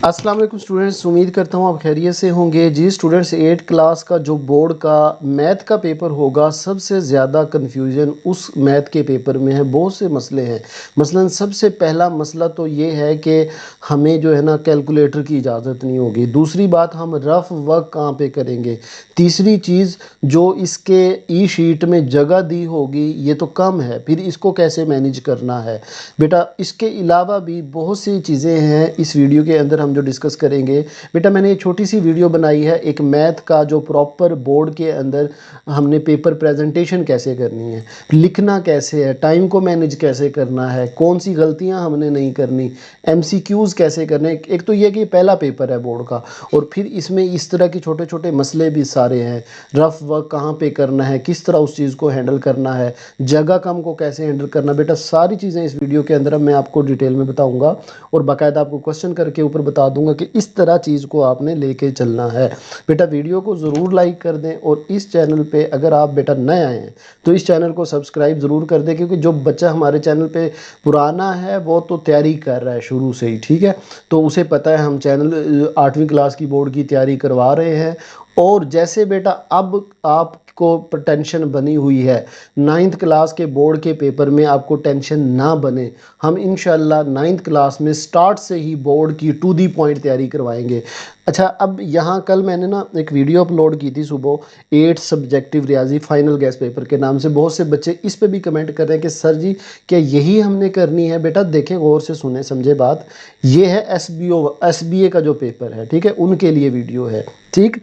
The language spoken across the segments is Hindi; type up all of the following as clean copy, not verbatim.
अस्सलाम वालेकुम स्टूडेंट्स, उम्मीद करता हूँ आप खैरियत से होंगे। जी स्टूडेंट्स, 8 क्लास का जो बोर्ड का मैथ का पेपर होगा, सबसे ज़्यादा कन्फ्यूजन उस मैथ के पेपर में है। बहुत से मसले हैं। मसलन सबसे पहला मसला तो ये है कि हमें जो है ना कैलकुलेटर की इजाज़त नहीं होगी। दूसरी बात, हम रफ़ वर्क कहाँ पे करेंगे। तीसरी चीज़, जो इसके ई शीट में जगह दी होगी ये तो कम है, फिर इसको कैसे मैनेज करना है। बेटा इसके अलावा भी बहुत सी चीज़ें हैं इस वीडियो के अंदर हम जो डिस्कस करेंगे। बेटा मैंने एक छोटी सी वीडियो बनाई है एक मैथ का, जो प्रॉपर बोर्ड के अंदर हमने पेपर प्रेजेंटेशन कैसे करनी है, लिखना कैसे है, टाइम को मैनेज कैसे करना है, कौन सी गलतियां हमने नहीं करनी, एमसीक्यूज़ कैसे करने। एक तो ये कि पहला पेपर है बोर्ड का, और फिर इसमें इस तरह के छोटे छोटे मसले भी सारे हैं। रफ वर्क कहाँ पे करना है, किस तरह उस चीज़ को हैंडल करना है, जगह कम को कैसे हैंडल करना। बेटा सारी चीज़ें इस वीडियो के अंदर मैं आपको डिटेल में बताऊंगा, और बाकायदा आपको क्वेश्चन करके ऊपर बता दूंगा कि इस तरह चीज़ को आपने लेके चलना है। बेटा वीडियो को ज़रूर लाइक कर दें, और इस चैनल पे अगर आप बेटा नए आए हैं तो इस चैनल को सब्सक्राइब ज़रूर कर दें, क्योंकि जो बच्चा हमारे चैनल पे पुराना है वो तो तैयारी कर रहा है शुरू से ही, ठीक है। तो उसे पता है हम चैनल 8वीं क्लास की बोर्ड की तैयारी करवा रहे हैं। और जैसे बेटा अब आपको टेंशन बनी हुई है, 9th क्लास के बोर्ड के पेपर में आपको टेंशन ना बने। हम इंशाल्लाह 9th क्लास में स्टार्ट से ही बोर्ड की टू दी पॉइंट तैयारी करवाएंगे। अच्छा, अब यहाँ कल मैंने ना एक वीडियो अपलोड की थी सुबह, 8 सब्जेक्टिव रियाजी फाइनल गैस पेपर के नाम से। बहुत से बच्चे इस पे भी कमेंट कर रहे हैं कि सर जी क्या यही हमने करनी है। बेटा देखें, गौर से सुने समझे बात। ये है एसबीए का जो पेपर है, ठीक है, उनके लिए वीडियो है, ठीक।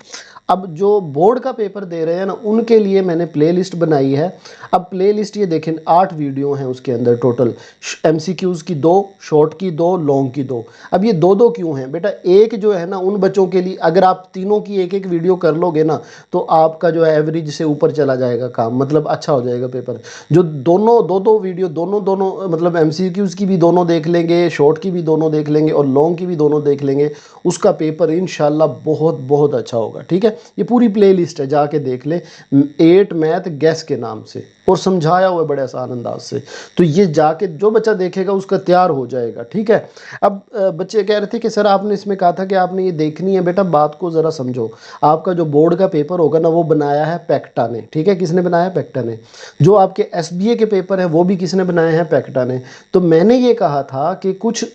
अब जो बोर्ड का पेपर दे रहे हैं ना, उनके लिए मैंने प्लेलिस्ट बनाई है। अब प्लेलिस्ट ये देखें, 8 वीडियो हैं उसके अंदर टोटल। एमसीक्यूज़ की 2, शॉर्ट की 2, लॉन्ग की 2। अब ये दो दो क्यों हैं बेटा, एक जो है ना उन बच्चों के लिए, अगर आप तीनों की एक एक वीडियो कर लोगे ना तो आपका जो है एवरेज से ऊपर चला जाएगा काम, मतलब अच्छा हो जाएगा पेपर। जो दोनों दो दो वीडियो, दोनों दोनों मतलब एमसीक्यूज़ की भी दोनों देख लेंगे, शॉर्ट की भी दोनों देख लेंगे, और लॉन्ग की भी दोनों देख लेंगे, उसका पेपर इंशाल्लाह बहुत बहुत अच्छा होगा, ठीक है। ये पूरी प्ले लिस्ट है, जाके देख ले, 8 मैथ गैस के नाम से, और समझाया हुआ है बड़े आसान अंदाज से। तो ये जाके जो बच्चा देखेगा उसका तैयार हो जाएगा, ठीक है। अब बच्चे कह रहे थे कि सर आपने इसमें कहा था कि आपने ये देखनी है। बेटा बात को ज़रा समझो। आपका जो बोर्ड का पेपर होगा ना वो बनाया है पैक्टा ने, ठीक है। किसने बनाया? पैक्टा ने। जो आपके एसबीए के पेपर है वो भी किसने बनाए हैं? पैक्टा ने। तो मैंने ये कहा था कि कुछ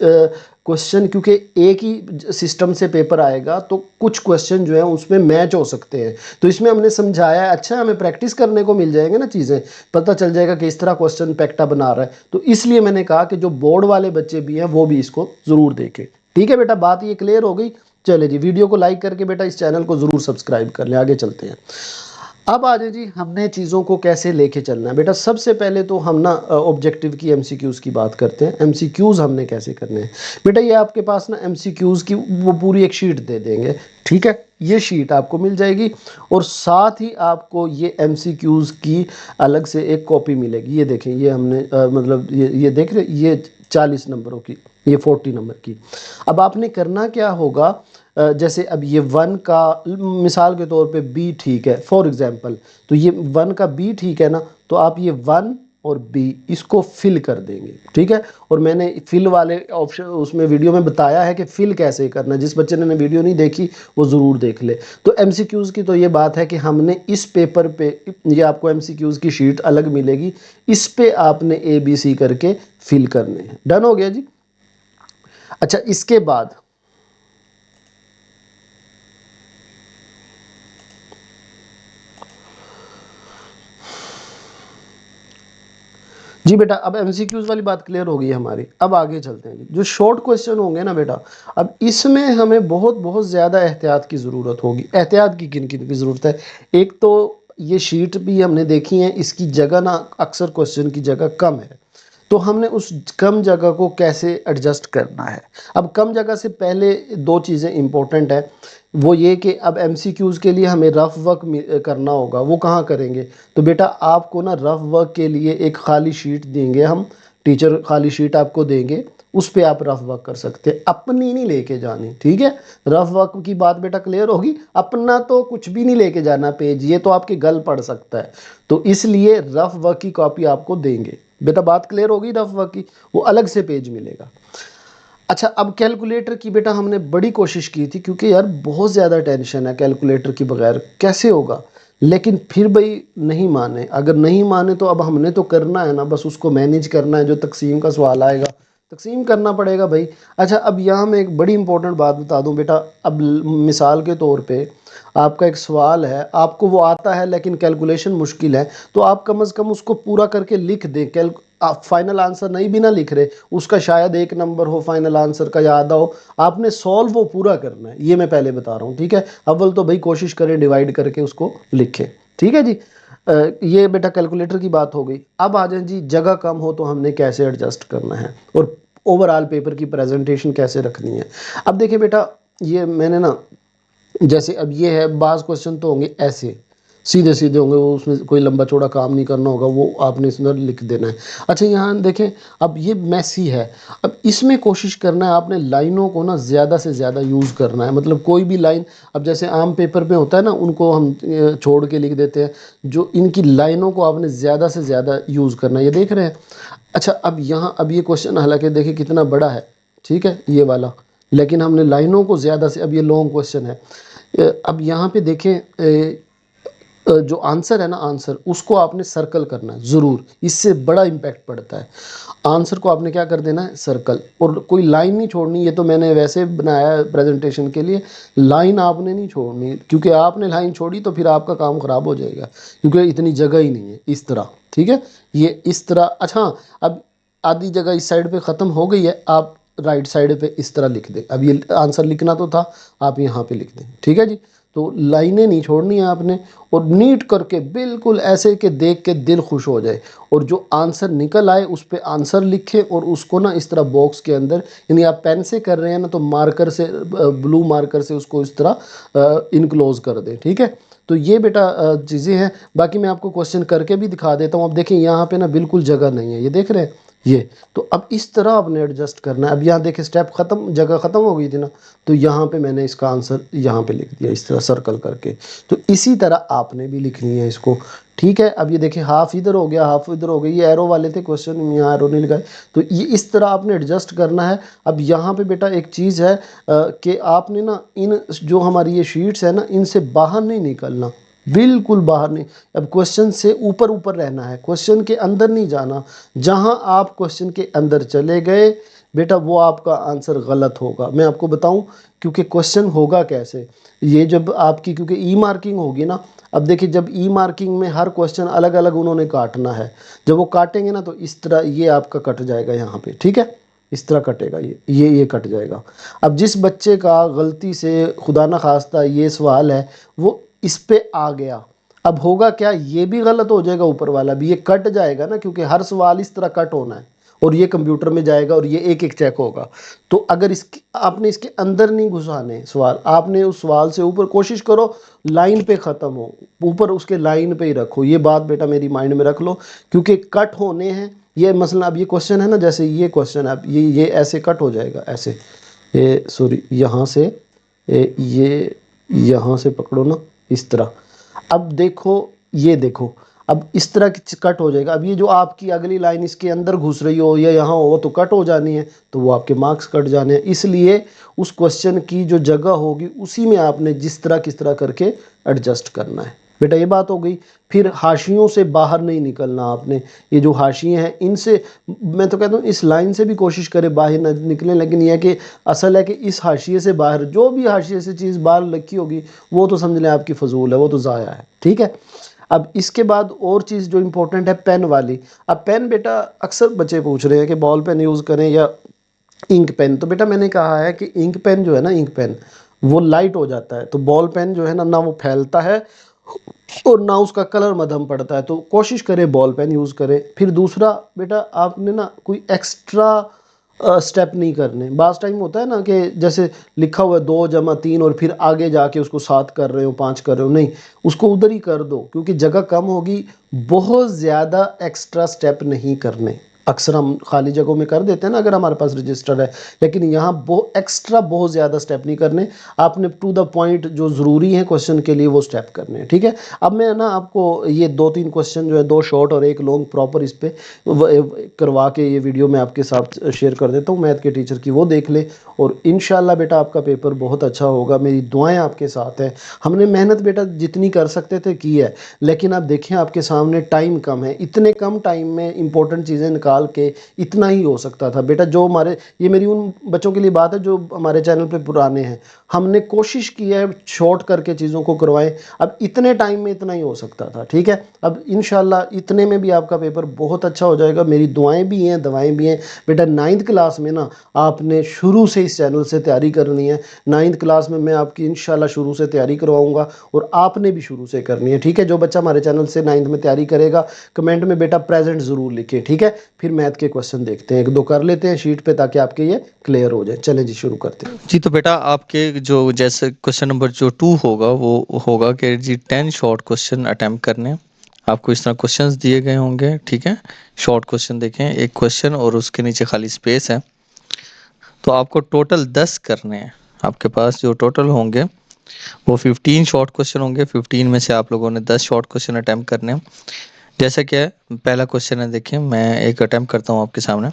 क्वेश्चन, क्योंकि एक ही सिस्टम से पेपर आएगा तो कुछ क्वेश्चन जो है उसमें मैच हो सकते हैं। तो इसमें हमने समझाया है, अच्छा हमें प्रैक्टिस करने को मिल जाएंगे ना, चीज़ें पता चल जाएगा कि इस तरह क्वेश्चन पैक्टा बना रहा है। तो इसलिए मैंने कहा कि जो बोर्ड वाले बच्चे भी हैं वो भी इसको ज़रूर देखें, ठीक है बेटा। बात ये क्लियर हो गई। चले जी, वीडियो को लाइक करके बेटा इस चैनल को ज़रूर सब्सक्राइब कर लें। आगे चलते हैं। अब आ जाए जी, हमने चीज़ों को कैसे लेके चलना है। बेटा सबसे पहले तो हम ना ऑब्जेक्टिव की एमसीक्यूज़ की बात करते हैं। एमसीक्यूज़ हमने कैसे करने हैं। बेटा ये आपके पास ना एमसीक्यूज़ की वो पूरी एक शीट दे देंगे, ठीक है। ये शीट आपको मिल जाएगी, और साथ ही आपको ये एमसीक्यूज़ की अलग से एक कॉपी मिलेगी। ये देखें, ये हमने मतलब ये देख रहे, ये 40 नंबरों की, ये 40 नंबर की। अब आपने करना क्या होगा, जैसे अब ये 1 का मिसाल के तौर पे बी ठीक है फॉर एग्जांपल, तो ये 1 का बी ठीक है ना, तो आप ये 1 और बी इसको फिल कर देंगे, ठीक है। और मैंने फिल वाले ऑप्शन उसमें वीडियो में बताया है कि फिल कैसे करना है। जिस बच्चे ने वीडियो नहीं देखी वो ज़रूर देख ले। तो एमसीक्यूज़ की तो ये बात है कि हमने इस पेपर पे, ये आपको एमसीक्यूज़ की शीट अलग मिलेगी, इस पे आपने ए बी सी करके फिल करने हैं। डन हो गया जी। अच्छा, इसके बाद जी बेटा, अब एमसीक्यूज वाली बात क्लियर हो गई हमारी। अब आगे चलते हैं। जो शॉर्ट क्वेश्चन होंगे ना बेटा, अब इसमें हमें बहुत बहुत ज़्यादा एहतियात की ज़रूरत होगी। एहतियात की किन किन की ज़रूरत है? एक तो ये शीट भी हमने देखी है, इसकी जगह ना अक्सर क्वेश्चन की जगह कम है। तो हमने उस कम जगह को कैसे एडजस्ट करना है। अब कम जगह से पहले दो चीज़ें इंपॉर्टेंट है। वो ये कि अब एमसीक्यूज़ के लिए हमें रफ वर्क करना होगा। वो कहाँ करेंगे? तो बेटा आपको ना रफ वर्क के लिए एक खाली शीट देंगे हम, टीचर खाली शीट आपको देंगे, उस पे आप रफ वर्क कर सकते हैं। अपनी नहीं लेके जानी, ठीक है। रफ वर्क की बात बेटा क्लियर होगी। अपना तो कुछ भी नहीं लेके जाना पेज, ये तो आपके गल पड़ सकता है। तो इसलिए रफ वर्क की कॉपी आपको देंगे। बेटा बात क्लियर होगी। रफ वर्क की वो अलग से पेज मिलेगा। अच्छा, अब कैलकुलेटर की बेटा हमने बड़ी कोशिश की थी, क्योंकि यार बहुत ज़्यादा टेंशन है, कैलकुलेटर की बगैर कैसे होगा। लेकिन फिर भाई नहीं माने, अगर नहीं माने तो अब हमने तो करना है ना, बस उसको मैनेज करना है। जो तकसीम का सवाल आएगा तकसीम करना पड़ेगा भाई। अच्छा, अब यहाँ मैं एक बड़ी इंपॉर्टेंट बात बता दूँ बेटा। अब मिसाल के तौर पे आपका एक सवाल है, आपको वो आता है लेकिन कैलकुलेशन मुश्किल है, तो आप कम से कम उसको पूरा करके लिख दें। आप फाइनल आंसर नहीं भी ना लिख रहे, उसका शायद 1 नंबर हो फाइनल आंसर का या आधा हो, आपने सॉल्व वो पूरा करना है, ये मैं पहले बता रहा हूँ, ठीक है। अव्वल तो भाई कोशिश करें डिवाइड करके उसको लिखें, ठीक है जी। ये बेटा कैलकुलेटर की बात हो गई। अब आ जाए जी, जगह कम हो तो हमने कैसे एडजस्ट करना है, और ओवरऑल पेपर की प्रेजेंटेशन कैसे रखनी है। अब देखिए बेटा, ये मैंने ना, जैसे अब ये है, बाज़ क्वेश्चन तो होंगे ऐसे सीधे सीधे होंगे, वो उसमें कोई लंबा चौड़ा काम नहीं करना होगा, वो आपने इसमें लिख देना है। अच्छा, यहाँ देखें, अब ये मैसी है। अब इसमें कोशिश करना है आपने लाइनों को ना ज़्यादा से ज़्यादा यूज़ करना है, मतलब कोई भी लाइन, अब जैसे आम पेपर में होता है ना, उनको हम छोड़ के लिख देते हैं, जो इनकी लाइनों को आपने ज़्यादा से ज़्यादा यूज़ करना है, ये देख रहे हैं। अच्छा, अब यहाँ, अब ये क्वेश्चन हालांकि देखिए कितना बड़ा है, ठीक है, ये वाला, लेकिन हमने लाइनों को ज़्यादा से, अब ये लॉन्ग क्वेश्चन है। अब यहाँ पे देखें, जो आंसर है ना, आंसर उसको आपने सर्कल करना है ज़रूर, इससे बड़ा इम्पैक्ट पड़ता है। आंसर को आपने क्या कर देना है, सर्कल, और कोई लाइन नहीं छोड़नी। ये तो मैंने वैसे बनाया है प्रेजेंटेशन के लिए, लाइन आपने नहीं छोड़नी, क्योंकि आपने लाइन छोड़ी तो फिर आपका काम ख़राब हो जाएगा, क्योंकि इतनी जगह ही नहीं है। इस तरह, ठीक है, ये इस तरह। अच्छा, अब आधी जगह इस साइड पे ख़त्म हो गई है, आप राइट साइड पे इस तरह लिख दें। अब ये आंसर लिखना तो था, आप यहाँ पे लिख दें, ठीक है जी। तो लाइनें नहीं छोड़नी है आपने, और नीट करके बिल्कुल ऐसे कि देख के दिल खुश हो जाए, और जो आंसर निकल आए उस पर आंसर लिखें, और उसको ना इस तरह बॉक्स के अंदर, यानी आप पेन से कर रहे हैं ना, तो मार्कर से, ब्लू मार्कर से उसको इस तरह इनक्लोज कर दें, ठीक है। तो ये बेटा चीज़ें हैं। बाकी मैं आपको क्वेश्चन करके भी दिखा देता हूँ। अब देखें, यहाँ पे ना बिल्कुल जगह नहीं है, ये देख रहे हैं ये। तो अब इस तरह आपने एडजस्ट करना है। अब यहाँ देखें, स्टेप ख़त्म, जगह ख़त्म हो गई थी ना, तो यहाँ पे मैंने इसका आंसर यहाँ पे लिख दिया, इस तरह सर्कल करके। तो इसी तरह आपने भी लिखनी है इसको, ठीक है। अब ये देखिए, हाफ इधर हो गया, हाफ इधर हो गई, ये एरो वाले थे क्वेश्चन में, यहाँ एरो नहीं लगाए, तो ये इस तरह आपने एडजस्ट करना है। अब यहाँ पे बेटा एक चीज़ है कि आपने ना इन जो हमारी ये शीट्स है ना, इनसे बाहर नहीं निकलना, बिल्कुल बाहर नहीं। अब क्वेश्चन से ऊपर ऊपर रहना है, क्वेश्चन के अंदर नहीं जाना। जहां आप क्वेश्चन के अंदर चले गए बेटा, वो आपका आंसर गलत होगा। मैं आपको बताऊं, क्योंकि क्वेश्चन होगा कैसे, ये जब आपकी, क्योंकि ई मार्किंग होगी ना। अब देखिए, जब ई मार्किंग में हर क्वेश्चन अलग अलग उन्होंने काटना है, जब वो काटेंगे ना, तो इस तरह ये आपका कट जाएगा यहाँ पे, ठीक है, इस तरह कटेगा, ये कट जाएगा। अब जिस बच्चे का गलती से, खुदा ना खास्ता, ये सवाल है, वो इस पे आ गया, अब होगा क्या, ये भी गलत हो जाएगा, ऊपर वाला भी ये कट जाएगा ना, क्योंकि हर सवाल इस तरह कट होना है, और ये कंप्यूटर में जाएगा, और ये एक एक चेक होगा। तो अगर इसके, आपने इसके अंदर नहीं घुसाने सवाल, आपने उस सवाल से ऊपर कोशिश करो लाइन पे ख़त्म हो, ऊपर उसके लाइन पे ही रखो। ये बात बेटा मेरी माइंड में रख लो, क्योंकि कट होने हैं। ये मसला, अब ये क्वेश्चन है ना, जैसे ये क्वेश्चन है, अब ये ऐसे कट हो जाएगा, ऐसे, ये सॉरी, यहाँ से ये यहाँ से पकड़ो ना, इस तरह। अब देखो, ये देखो, अब इस तरह की कट हो जाएगा। अब ये जो आपकी अगली लाइन इसके अंदर घुस रही हो या यहाँ हो, तो कट हो जानी है, तो वो आपके मार्क्स कट जाने हैं। इसलिए उस क्वेश्चन की जो जगह होगी, उसी में आपने जिस तरह किस तरह करके एडजस्ट करना है बेटा, ये बात हो गई। फिर हाशियों से बाहर नहीं निकलना आपने। ये जो हाशिए हैं, इनसे, मैं तो कहता हूँ इस लाइन से भी कोशिश करें बाहर न निकलें, लेकिन यह है कि असल है कि इस हाशिए से बाहर, जो भी हाशिए से चीज़ बाहर रखी होगी, वो तो समझ लें आपकी फजूल है, वो तो ज़ाया है, ठीक है। अब इसके बाद और चीज़ जो इम्पोर्टेंट है, पेन वाली। अब पेन बेटा, अक्सर बच्चे पूछ रहे हैं कि बॉल पेन यूज़ करें या इंक पेन। तो बेटा मैंने कहा है कि इंक पेन जो है ना, इंक पेन वो लाइट हो जाता है, तो बॉल पेन जो है ना, ना वो फैलता है और ना उसका कलर मध्यम पड़ता है। तो कोशिश करें बॉल पेन यूज़ करें। फिर दूसरा बेटा, आपने ना कोई एक्स्ट्रा स्टेप नहीं करने। बास टाइम होता है ना कि जैसे लिखा हुआ है 2 + 3, और फिर आगे जाके उसको 7 कर रहे हो, 5 कर रहे हो, नहीं, उसको उधर ही कर दो, क्योंकि जगह कम होगी। बहुत ज़्यादा एक्स्ट्रा स्टेप नहीं करने। अक्सर हम खाली जगहों में कर देते हैं ना अगर हमारे पास रजिस्टर है, लेकिन यहाँ एक्स्ट्रा बहुत ज़्यादा स्टेप नहीं करने, आपने टू द पॉइंट जो ज़रूरी है क्वेश्चन के लिए वो स्टेप करने हैं, ठीक है। अब मैं ना आपको ये 2-3 क्वेश्चन जो है, 2 शॉर्ट और 1 लॉन्ग प्रॉपर इस पे करवा के ये वीडियो मैं आपके साथ शेयर कर देता हूँ मैथ के टीचर की, वो देख ले और इंशाल्लाह बेटा आपका पेपर बहुत अच्छा होगा। मेरी दुआएं आपके साथ हैं। हमने मेहनत बेटा जितनी कर सकते थे की है, लेकिन अब देखें आपके सामने टाइम कम है, इतने कम टाइम में इंपॉर्टेंट चीज़ें निकाल के इतना ही हो सकता था बेटा। जो हमारे, ये मेरी उन बच्चों के लिए बात है जो हमारे चैनल पे पुराने हैं, हमने कोशिश की है शॉर्ट करके चीज़ों को करवाएं। अब इतने टाइम में इतना ही हो सकता था, ठीक है। अब इंशाल्लाह इतने में भी आपका पेपर बहुत अच्छा हो जाएगा। मेरी दुआएं भी हैं, दवाएं भी हैं बेटा। 9th क्लास में ना आपने शुरू से इस चैनल से तैयारी करनी है। 9th क्लास में मैं आपकी इंशाल्लाह शुरू से तैयारी करवाऊंगा और आपने भी शुरू से करनी है, ठीक है। जो बच्चा हमारे चैनल से 9th में तैयारी करेगा, कमेंट में बेटा प्रेजेंट ज़रूर लिखे, ठीक है। फिर मैथ के क्वेश्चन देखते हैं, 1-2 कर लेते हैं शीट पे ताकि आपके ये क्लियर हो जाए। चलें जी, शुरू करते हैं। जी, तो बेटा आपके जो जैसे क्वेश्चन नंबर जो 2 होगा वो होगा कि जी 10 शॉर्ट क्वेश्चन अटेम्प्ट करने हैं। आपको इस तरह क्वेश्चंस दिए गए होंगे, ठीक है। शॉर्ट क्वेश्चन देखें, एक क्वेश्चन और उसके नीचे खाली स्पेस है। तो आपको टोटल 10 करने हैं। आपके पास जो टोटल होंगे वो 15 शॉर्ट क्वेश्चन होंगे। 15 में से आप लोगों ने 10 शॉर्ट क्वेश्चन अटेम्प्ट करने हैं। जैसा कि है, पहला क्वेश्चन है, देखिए मैं एक अटेम्प्ट करता हूँ आपके सामने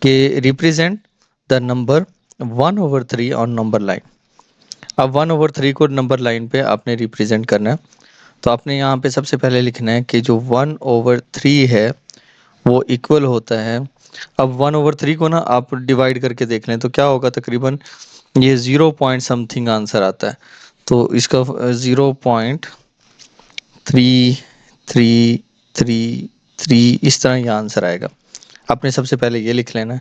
कि represent the number 1/3 on number line. अब 1/3 को नंबर लाइन पे आपने रिप्रेजेंट करना है। तो आपने यहाँ पे सबसे पहले लिखना है कि जो 1/3 है वो इक्वल होता है। अब 1/3 को ना आप डिवाइड करके देख लें तो क्या होगा, तकरीबन ये 0 पॉइंट समथिंग आंसर आता है। तो इसका 0.3333 इस तरह ये आंसर आएगा। आपने सबसे पहले ये लिख लेना है।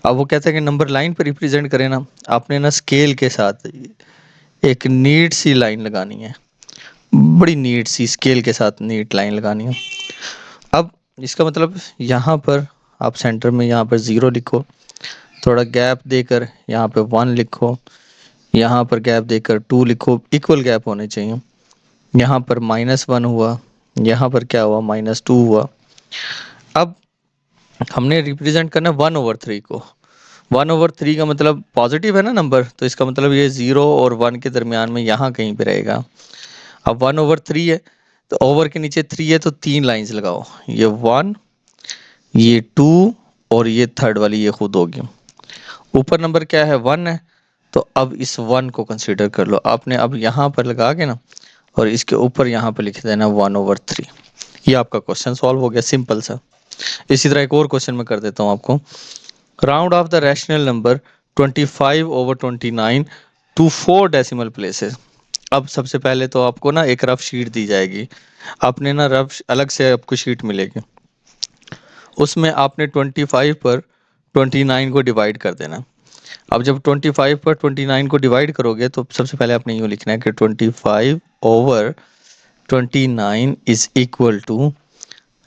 अब वो कहता है कि नंबर लाइन पर रिप्रेजेंट करें ना, आपने ना स्केल के साथ एक नीट सी लाइन लगानी है, बड़ी नीट सी स्केल के साथ नीट लाइन लगानी है। अब इसका मतलब यहाँ पर आप सेंटर में यहाँ पर 0 लिखो, थोड़ा गैप देकर यहाँ पे 1 लिखो, यहाँ पर गैप देकर 2 लिखो, इक्वल गैप होने चाहिए। यहाँ पर -1 हुआ, यहाँ पर क्या हुआ, -2 हुआ। अब हमने रिप्रेजेंट करना 1/3 को। 1/3 का मतलब पॉजिटिव है ना नंबर, तो इसका मतलब ये 0 और 1 के दरमियान में यहाँ कहीं पे रहेगा। अब 1/3 है तो ओवर के नीचे 3 है तो 3 लाइंस लगाओ, ये 1, ये 2 और ये थर्ड वाली ये खुद होगी। ऊपर नंबर क्या है, 1 है, तो अब इस 1 को कंसीडर कर लो आपने। अब यहाँ पर लगा के ना और इसके ऊपर यहाँ पर लिख देना 1/3। ये आपका क्वेश्चन सॉल्व हो गया, सिंपल सा। इसी तरह एक और क्वेश्चन मैं कर देता हूँ आपको। Round off the rational number 25/29 to 4 decimal places. अब सबसे पहले तो आपको ना एक रफ शीट दी जाएगी, आपने ना रफ अलग से आपको शीट मिलेगी, उसमें आपने 25 पर 29 को डिवाइड कर देना। अब जब 25 पर 29 को डिवाइड करोगे तो सबसे पहले आपने यूँ लिखना है कि 25/29 इज इक्वल टू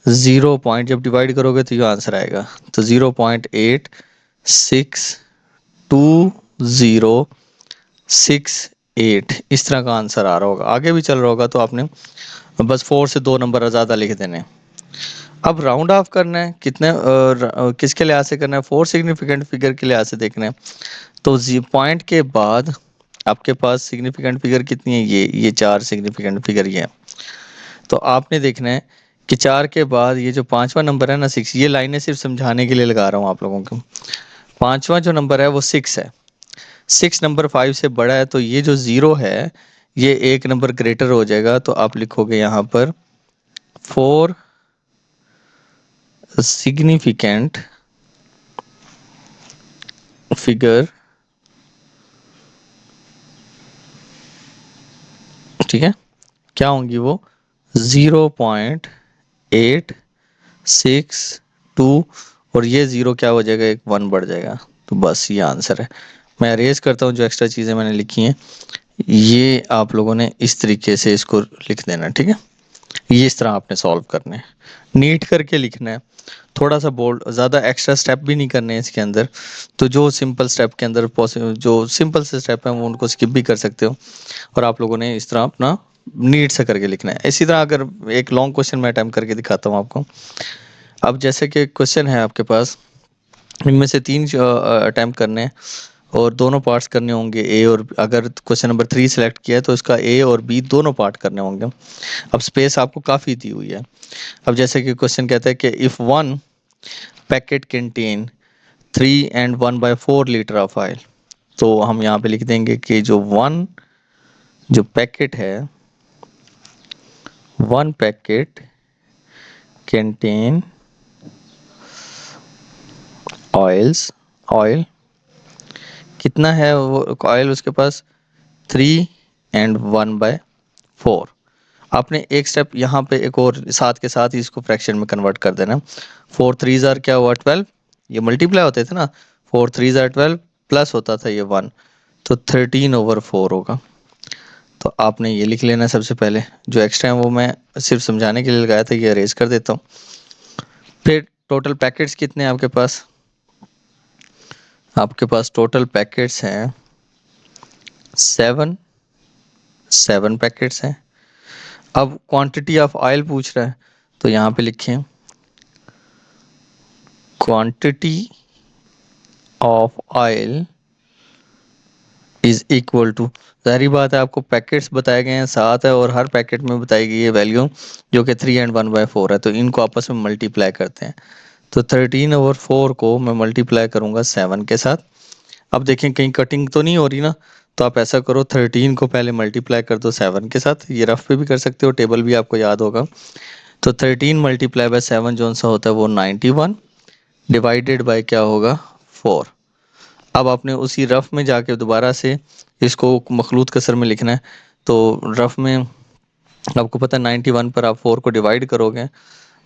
0 पॉइंट, जब डिवाइड करोगे तो ये आंसर आएगा, तो 0.862068 इस तरह का आंसर आ रहा होगा। आगे भी चल रहा होगा तो आपने बस 4 से 2 नंबर ज़्यादा लिख देने। अब राउंड ऑफ करना है, कितने किसके लिहाज से करना है, 4 सिग्निफिकेंट फिगर के लिहाज से देखना है। तो पॉइंट के बाद आपके पास सिग्निफिकेंट फिगर कितनी है, ये 4 सिग्निफिकेंट फिगर ये है। तो आपने देखना है कि 4 के बाद ये जो 5वां नंबर है ना 6, ये लाइनें सिर्फ समझाने के लिए लगा रहा हूँ आप लोगों को। 5वां जो नंबर है वो 6 है, 6 नंबर 5 से बड़ा है, तो ये जो 0 है ये एक नंबर ग्रेटर हो जाएगा। तो आप लिखोगे यहाँ पर 4 सिग्निफिकेंट फिगर, ठीक है, क्या होंगी वो 0.862 और ये 0 क्या हो जाएगा, एक 1 बढ़ जाएगा। तो बस ये आंसर है। मैं अरेज करता हूँ जो एक्स्ट्रा चीज़ें मैंने लिखी हैं, ये आप लोगों ने इस तरीके से इसको लिख देना, ठीक है। ये इस तरह आपने सॉल्व करना है, नीट करके लिखना है, थोड़ा सा बोल्ड, ज़्यादा एक्स्ट्रा स्टेप भी नहीं करने हैं इसके अंदर। तो जो सिंपल स्टेप के अंदर पॉसिबल, जो सिंपल से स्टेप हैं वो उनको स्किप भी कर सकते हो, और आप लोगों ने इस तरह अपना नीट से करके लिखना है। इसी तरह अगर एक लॉन्ग क्वेश्चन मैं अटेम्प्ट करके दिखाता हूँ आपको। अब जैसे कि क्वेश्चन है आपके पास, इनमें से 3 अटेम्प्ट करने हैं और दोनों पार्ट्स करने होंगे ए और, अगर क्वेश्चन नंबर 3 सेलेक्ट किया है तो इसका ए और बी दोनों पार्ट करने होंगे। अब स्पेस आपको काफ़ी दी हुई है। अब जैसे कि क्वेश्चन कहता है कि if one packet contain 3 and 1/4 litre of oil, तो हम यहाँ पे लिख देंगे कि जो पैकेट है, 1 पैकेट कंटेन ऑयल कितना है वो ऑयल उसके पास, 3 एंड 1/4। आपने एक स्टेप यहाँ पे एक और साथ के साथ ही इसको फ्रैक्शन में कन्वर्ट कर देना। 4 3 जार क्या हुआ 12, ये मल्टीप्लाई होते थे ना, 4 3 जार 12 प्लस होता था ये 1, तो 13/4 होगा। तो आपने ये लिख लेना सबसे पहले, जो एक्स्ट्रा है वो मैं सिर्फ समझाने के लिए लगाया था, ये अरेज कर देता हूँ। फिर टोटल पैकेट्स कितने हैं आपके पास, आपके पास टोटल पैकेट्स हैं 7 पैकेट्स हैं। अब क्वांटिटी ऑफ ऑयल पूछ रहा है, तो यहाँ पे लिखें quantity of oil is equal to, जाहिर बात है आपको पैकेट्स बताए गए हैं 7 है और हर पैकेट में बताई गई है वैल्यू जो कि 3 एंड 1/4 है, तो इनको आपस में मल्टीप्लाई करते हैं। तो 13/4 को मैं मल्टीप्लाई करूंगा 7 के साथ। अब देखें कहीं कटिंग तो नहीं हो रही ना, तो आप ऐसा करो 13 को पहले मल्टीप्लाई कर दो 7 के साथ, ये रफ पे भी कर सकते हो, टेबल भी आपको याद होगा। तो 13 मल्टीप्लाई बाय 7 जो सा होता है वो 91 डिवाइडेड बाय क्या होगा 4। अब आपने उसी रफ में जाके दोबारा से इसको मखलूत कसर में लिखना है। तो रफ में आपको पता है 91 पर आप 4 को डिवाइड करोगे,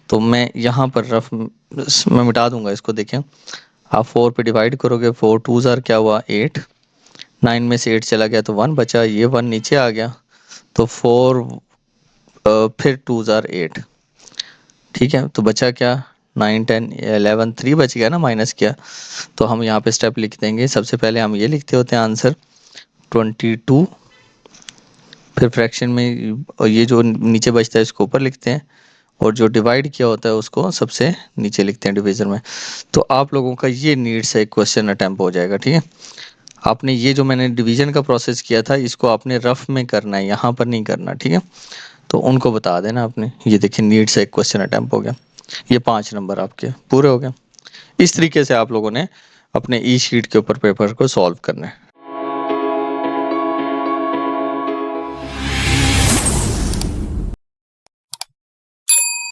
तो मैं यहाँ पर रफ में मिटा दूंगा इसको। देखें आप 4 पे डिवाइड करोगे, 4 2 जार क्या हुआ 8, 9 में से 8 चला गया तो 1 बचा, ये 1 नीचे आ गया, तो 4 फिर 2 जार 8, ठीक है, तो बचा क्या 9 10 11 3 बच गया ना, माइनस किया। तो हम यहाँ पे स्टेप लिख देंगे, सबसे पहले हम ये लिखते होते हैं आंसर 22, फिर फ्रैक्शन में और ये जो नीचे बचता है इसको ऊपर लिखते हैं, और जो डिवाइड किया होता है उसको सबसे नीचे लिखते हैं डिवीजन में। तो आप लोगों का ये नीड से एक क्वेश्चन अटेम्प्ट हो जाएगा, ठीक है। आपने ये जो मैंने डिवीजन का प्रोसेस किया था इसको आपने रफ में करना है, यहाँ पर नहीं करना, ठीक है। तो उनको बता देना आपने। ये देखिए नीड से एक क्वेश्चन अटेम्प्ट हो गया, ये 5 नंबर आपके पूरे हो गए। इस तरीके से आप लोगों ने अपने ई शीट के ऊपर पेपर को सॉल्व करना है।